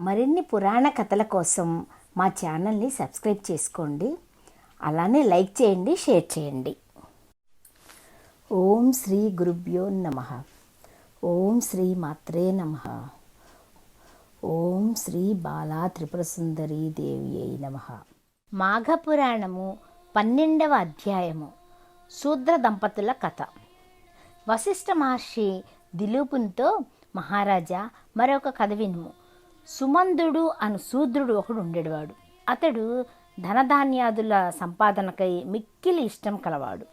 మరిన్ని పురాణ కథల కోసం మా ఛానల్ని సబ్స్క్రైబ్ చేసుకోండి. అలానే లైక్ చేయండి, షేర్ చేయండి. ఓం శ్రీ గురుభ్యో నమః. ఓం శ్రీ మాత్రే నమః. ఓం శ్రీ బాలా త్రిపుర సుందరీ దేవి అయి నమః. మాఘపురాణము 12వ అధ్యాయము. శూద్ర దంపతుల కథ. వశిష్ఠ మహర్షి దిలీపునితో, మహారాజా, మరొక కథ వినుము. సుమందుడు అను శూద్రుడు ఒకడు ఉండేవాడు. అతడు ధనధాన్యాదుల సంపాదనకై మిక్కిలి ఇష్టం కలవాడు.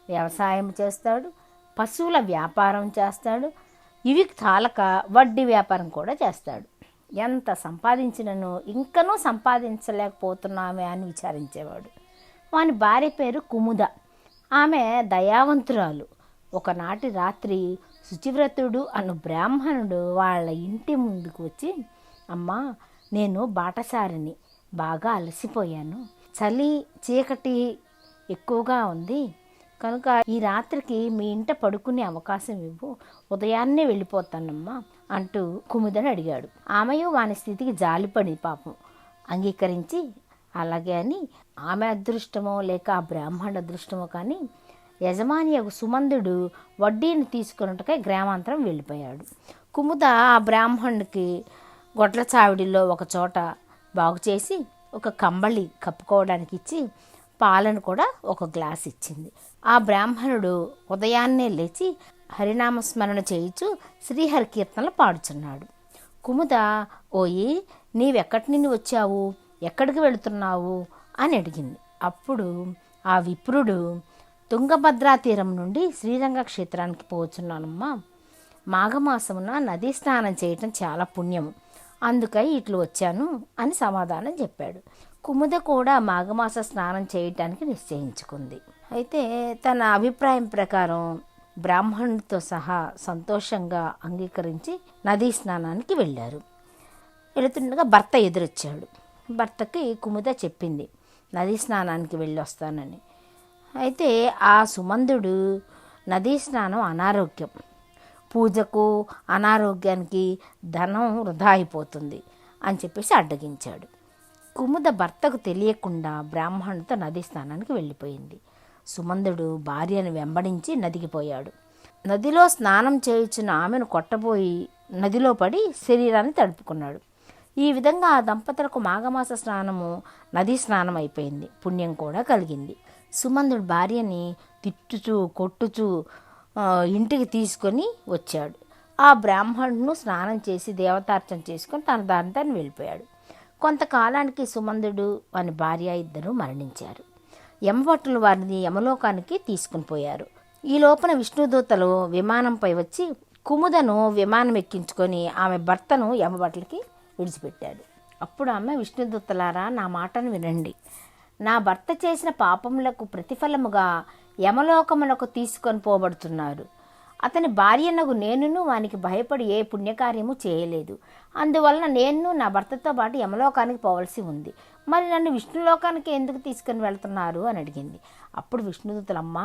వ్యవసాయం చేస్తాడు, పశువుల వ్యాపారం చేస్తాడు. ఇవి చాలక వడ్డీ వ్యాపారం కూడా చేస్తాడు. ఎంత సంపాదించినను ఇంకనూ సంపాదించలేకపోతున్నామే అని విచారించేవాడు. వాని భార్య పేరు కుముద. ఆమె దయావంతురాలు. ఒకనాటి రాత్రి శుచివ్రతుడు అను బ్రాహ్మణుడు వాళ్ళ ఇంటి ముందుకు వచ్చి, అమ్మా, నేను బాటసారిని, బాగా అలసిపోయాను. చలి చీకటి ఎక్కువగా ఉంది కనుక ఈ రాత్రికి మీ ఇంట పడుకునే అవకాశం ఇవ్వు, ఉదయాన్నే వెళ్ళిపోతానమ్మా అంటూ కుముదని అడిగాడు. ఆమెయు వాని స్థితికి జాలిపడి పాపం అంగీకరించి, అలాగే అని ఆమె అదృష్టమో లేక ఆ బ్రాహ్మణ అదృష్టమో కానీ యజమాని సుమందుడు వడ్డీని తీసుకున్నట్టుగా గ్రామాంతరం వెళ్ళిపోయాడు. కుముద ఆ బ్రాహ్మణుడికి గొడ్ల చావిడిలో ఒక చోట బాగు చేసి ఒక కంబళి కప్పుకోవడానికి ఇచ్చి పాలను కూడా ఒక గ్లాస్ ఇచ్చింది. ఆ బ్రాహ్మణుడు ఉదయాన్నే లేచి హరినామస్మరణ చేయించు శ్రీహరి కీర్తనలు పాడుచున్నాడు. కుముద, ఓయి, నీవెక్కడి నుండి వచ్చావు, ఎక్కడికి వెళుతున్నావు అని అడిగింది. అప్పుడు ఆ విప్రుడు, తుంగభద్రా తీరం నుండి శ్రీరంగ క్షేత్రానికి పోతున్నానమ్మా. మాఘమాసమున నదీ స్నానం చేయటం చాలా పుణ్యము, అందుకై ఇట్లు వచ్చాను అని సమాధానం చెప్పాడు. కుముద కూడా మాఘమాస స్నానం చేయటానికి నిశ్చయించుకుంది. అయితే తన అభిప్రాయం ప్రకారం బ్రాహ్మణుడితో సహా సంతోషంగా అంగీకరించి నదీ స్నానానికి వెళ్ళారు. వెళుతుండగా భర్త ఎదురొచ్చాడు. భర్తకి కుముద చెప్పింది, నదీ స్నానానికి వెళ్ళి వస్తానని. అయితే ఆ సుమందుడు నదీ స్నానం అనారోగ్యం, పూజకు అనారోగ్యానికి ధనం వృధా అయిపోతుంది అని చెప్పేసి అడ్డగించాడు. కుముద భర్తకు తెలియకుండా బ్రాహ్మణుడితో నదీ స్నానానికి వెళ్ళిపోయింది. సుమందుడు భార్యను వెంబడించి నదికి పోయాడు. నదిలో స్నానం చేయించిన ఆమెను కొట్టబోయి నదిలో పడి శరీరాన్ని తడుపుకున్నాడు. ఈ విధంగా ఆ దంపతులకు మాఘమాస స్నానము నదీ స్నానం అయిపోయింది, పుణ్యం కూడా కలిగింది. సుమందుడు భార్యని తిట్టుచూ కొట్టుచూ ఇంటికి తీసుకొని వచ్చాడు. ఆ బ్రాహ్మణును స్నానం చేసి దేవతార్చన చేసుకొని తన దారిని తను వెళ్ళిపోయాడు. కొంతకాలానికి సుమందుడు వాని భార్య ఇద్దరు మరణించారు. యమభటులు వారిని యమలోకానికి తీసుకుని పోయారు. ఈ లోపల విష్ణుదూతలు విమానంపై వచ్చి కుముదను విమానం ఎక్కించుకొని ఆమె భర్తను యమభటులకి విడిచిపెట్టాడు. అప్పుడు ఆమె, విష్ణుదూతలారా, నా మాటను వినండి. నా భర్త చేసిన పాపములకు ప్రతిఫలముగా యమలోకములకు తీసుకొని పోబడుతున్నారు. అతని భార్యనగు నేనును వానికి భయపడి ఏ పుణ్యకార్యము చేయలేదు. అందువలన నేను నా భర్తతో పాటు యమలోకానికి పోవలసి ఉంది. మరి నన్ను విష్ణులోకానికి ఎందుకు తీసుకొని వెళ్తున్నారు అని అడిగింది. అప్పుడు విష్ణుదూతలమ్మ,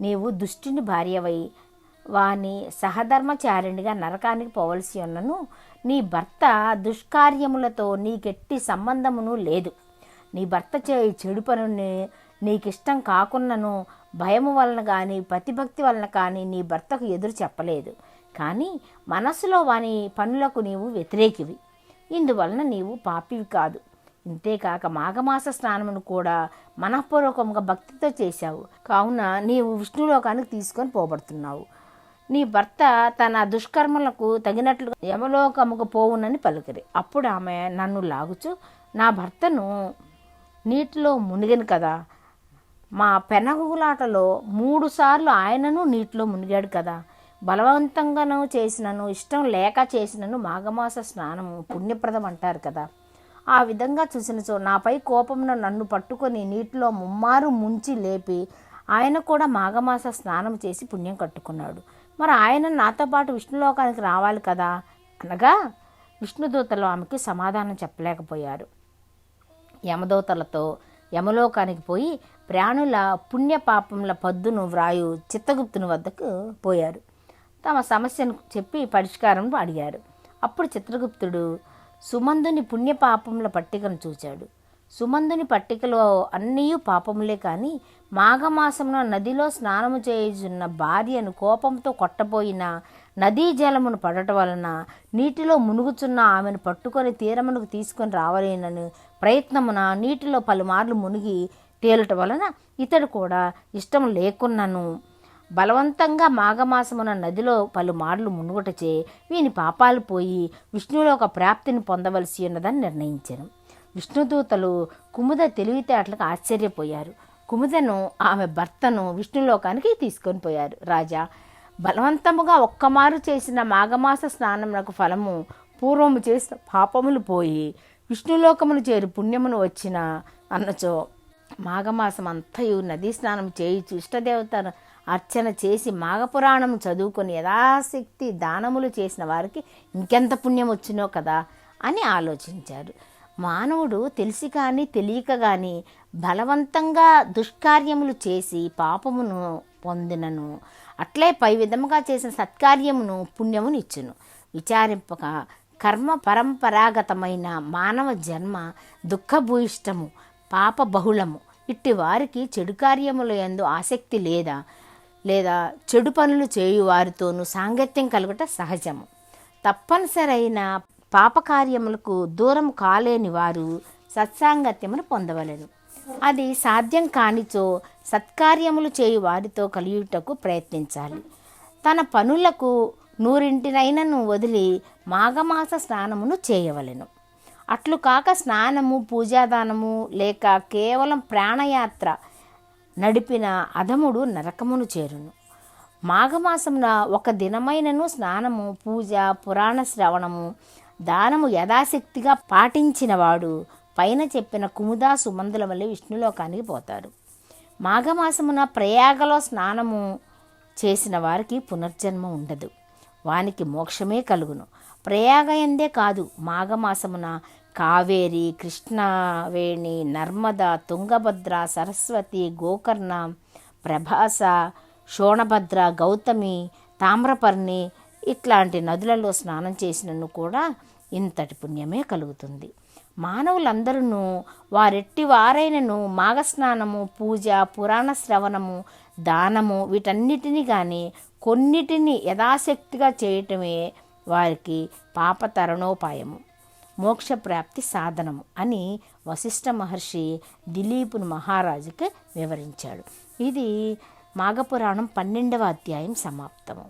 నీవు దుష్టుని భార్యవై వాని సహధర్మచారిణిగా నరకానికి పోవలసి ఉన్నను. నీ భర్త దుష్కార్యములతో నీకెట్టి సంబంధమును లేదు. నీ భర్త చేయి చెడు పనుని నీకిష్టం కాకున్నను భయము వలన కానీ పతిభక్తి వలన కానీ నీ భర్తకు ఎదురు చెప్పలేదు. కానీ మనసులో వాని పనులకు నీవు వ్యతిరేకివి. ఇందువలన నీవు పాపివి కాదు. ఇంతేకాక మాఘమాస స్నానమును కూడా మనఃపూర్వకంగా భక్తితో చేశావు. కావున నీవు విష్ణులోకానికి తీసుకొని పోబడుతున్నావు. నీ భర్త తన దుష్కర్మలకు తగినట్లుగా యమలోకముకు పోవునని పలుకరి. అప్పుడు ఆమె నన్ను లాగుచు, నా భర్తను నీటిలో మునిగను కదా, మా పెనగులాటలో 3 సార్లు ఆయనను నీటిలో మునిగాడు కదా, బలవంతంగానూ చేసినను ఇష్టం లేక చేసినను మాఘమాస స్నానము పుణ్యప్రదం అంటారు కదా. ఆ విధంగా చూసినచో నాపై కోపమున నన్ను పట్టుకొని నీటిలో ముమ్మారు ముంచి లేపి ఆయన కూడా మాఘమాస స్నానం చేసి పుణ్యం కట్టుకున్నాడు. మరి ఆయన నాతో పాటు విష్ణులోకానికి రావాలి కదా అనగా విష్ణుదూతలు ఆమెకి సమాధానం చెప్పలేకపోయారు. యమదూతలతో యమలోకానికి పోయి ప్రాణుల పుణ్యపాపముల పద్దును వ్రాయు చిత్రగుప్తుని వద్దకు పోయారు. తమ సమస్యను చెప్పి పరిష్కారం అడిగారు. అప్పుడు చిత్రగుప్తుడు సుమందుని పుణ్యపాపముల పట్టికను చూచాడు. సుమందుని పట్టికలో అన్నీ పాపములే. కానీ మాఘమాసమున నదిలో స్నానము చేయుచున్న భార్యను కోపంతో కొట్టబోయిన నదీ జలమును పడటం వలన నీటిలో మునుగుచున్న ఆమెను పట్టుకొని తీరమునకు తీసుకొని రావాలేనని ప్రయత్నమున నీటిలో పలుమార్లు మునిగి తేలుట వలన ఇతడు కూడా ఇష్టం లేకున్నను బలవంతంగా మాఘమాసమున నదిలో పలుమార్లు మునుగుటచే వీని పాపాలు పోయి విష్ణులోక ప్రాప్తిని పొందవలసి ఉన్నదని నిర్ణయించారు. విష్ణుదూతలు కుముద తెలివితేటలకు ఆశ్చర్యపోయారు. కుముదను ఆమె భర్తను విష్ణులోకానికి తీసుకొని పోయారు. రాజా, బలవంతముగా ఒక్కమారు చేసిన మాఘమాస స్నానమునకు ఫలము పూర్వము చేసిన పాపములు పోయి విష్ణులోకమును చేరి పుణ్యమును వచ్చిన అన్నచో మాఘమాసం అంతయు నదీ స్నానం చేయుచు ఇష్టదేవత అర్చన చేసి మాఘపురాణం చదువుకొని యథాశక్తి దానములు చేసిన వారికి ఇంకెంత పుణ్యం వచ్చినో కదా అని ఆలోచించారు. మానవుడు తెలిసి కానీ తెలియక కానీ బలవంతంగా దుష్కార్యములు చేసి పాపమును పొందినను అట్లే పై విధముగా చేసిన సత్కార్యమును పుణ్యమును ఇచ్చును. విచారింపక కర్మ పరంపరాగతమైన మానవ జన్మ దుఃఖభూయిష్టము, పాప బహుళము. ఇట్టి వారికి చెడు కార్యముల యందు ఆసక్తి లేదా చెడు పనులు చేయు వారితోనూ సాంగత్యం కలుగుట సహజము. తప్పనిసరైన పాపకార్యములకు దూరం కాలేని వారు సత్సాంగత్యమును పొందవలెను. అది సాధ్యం కానిచో సత్కార్యములు చేయు వారితో కలియుటకు ప్రయత్నించాలి. తన పనులకు 100 వదిలి మాఘమాస స్నానమును చేయవలెను. అట్లు కాక స్నానము, పూజాదానము లేక కేవలం ప్రాణయాత్ర నడిపిన అధముడు నరకమును చేరును. మాఘమాసమున ఒక దినమైనను స్నానము, పూజ, పురాణ శ్రవణము, దానము యథాశక్తిగా పాటించినవాడు పైన చెప్పిన కుముద సుమందుల వల్ల విష్ణులోకానికి పోతారు. మాఘమాసమున ప్రయాగలో స్నానము చేసిన వారికి పునర్జన్మ ఉండదు, వానికి మోక్షమే కలుగును. ప్రయాగయందే కాదు, మాఘమాసమున కావేరి, కృష్ణవేణి, నర్మద, తుంగభద్ర, సరస్వతి, గోకర్ణ, ప్రభాస, శోణభద్ర, గౌతమి, తామ్రపర్ణి ఇట్లాంటి నదులలో స్నానం చేసినను కూడా ఇంతటి పుణ్యమే కలుగుతుంది. మానవులందరూ వారెట్టి వారైనను మాఘస్నానము, పూజ, పురాణ శ్రవణము, దానము వీటన్నిటినీ కానీ కొన్నిటిని యథాశక్తిగా చేయటమే వారికి పాపతరణోపాయము, మోక్షప్రాప్తి సాధనము అని వశిష్ఠ మహర్షి దిలీపుని మహారాజుకి వివరించాడు. ఇది మాఘపురాణం 12వ అధ్యాయం సమాప్తము.